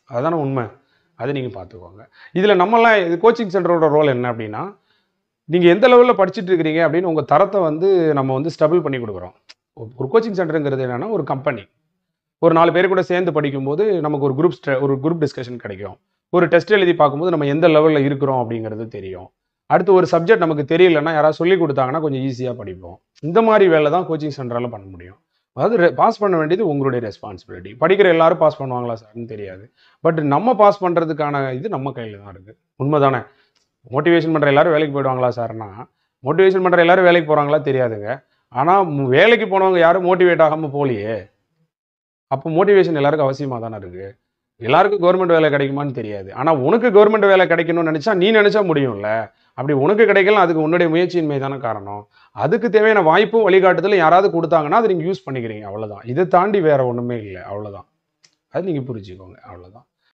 அதுதானே உண்மை. அதை நீங்கள் பார்த்துக்கோங்க. இதில் நம்மலாம் இது கோச்சிங் சென்டரோட ரோல் என்ன அப்படின்னா, நீங்கள் எந்த லெவலில் படிச்சுட்டு இருக்கிறீங்க அப்படின்னு உங்கள் தரத்தை வந்து நம்ம வந்து ஸ்டபிள் பண்ணி கொடுக்குறோம். ஒரு கோச்சிங் சென்டருங்கிறது என்னென்னா ஒரு கம்பெனி. ஒரு 4 பேர் கூட சேர்ந்து படிக்கும்போது நமக்கு ஒரு குரூப் டிஸ்கஷன் கிடைக்கும். ஒரு டெஸ்ட் எழுதி பார்க்கும்போது நம்ம எந்த லெவலில் இருக்கிறோம் அப்படிங்கிறது தெரியும். அடுத்து ஒரு சப்ஜெக்ட் நமக்கு தெரியலன்னா யாராவது சொல்லிக் கொடுத்தாங்கன்னா கொஞ்சம் ஈஸியாக படிப்போம். இந்த மாதிரி வேலை தான் கோச்சிங் சென்டரால் பண்ண முடியும். அதாவது பாஸ் பண்ண வேண்டியது உங்களுடைய ரெஸ்பான்சிபிலிட்டி. படிக்கிற எல்லாரும் பாஸ் பண்ணுவாங்களா சார்ன்னு தெரியாது. பட் நம்ம பாஸ் பண்ணுறதுக்கான இது நம்ம கையில் தான் இருக்குது. உண்மைதானே? மோட்டிவேஷன் பண்ணுற எல்லாரும் வேலைக்கு போயிடுவாங்களா சார்னா, மோட்டிவேஷன் பண்ணுற எல்லாரும் வேலைக்கு போகிறாங்களா தெரியாதுங்க. ஆனால் வேலைக்கு போனவங்க யாரும் மோட்டிவேட் ஆகாமல் போகலையே. அப்போ மோட்டிவேஷன் எல்லாருக்கும் அவசியமாக தானே இருக்குது. எல்லாருக்கும் கவர்மெண்ட் வேலை கிடைக்குமான்னு தெரியாது. ஆனால் உனக்கு கவர்மெண்ட் வேலை கிடைக்கணும்னு நினச்சா நீ நினச்சா முடியும்ல. அப்படி உனக்கு கிடைக்கலாம், அதுக்கு உன்னுடைய முயற்சியின்மை தானே காரணம். அதுக்கு தேவையான வாய்ப்பும் வழிகாட்டுதலும் யாராவது கொடுத்தாங்கன்னா அதை நீங்கள் யூஸ் பண்ணிக்கிறீங்க, அவ்வளோதான். இதை தாண்டி வேற ஒன்றுமே இல்லை, அவ்வளோதான். அது நீங்கள் புரிஞ்சுக்கோங்க, அவ்வளோதான்.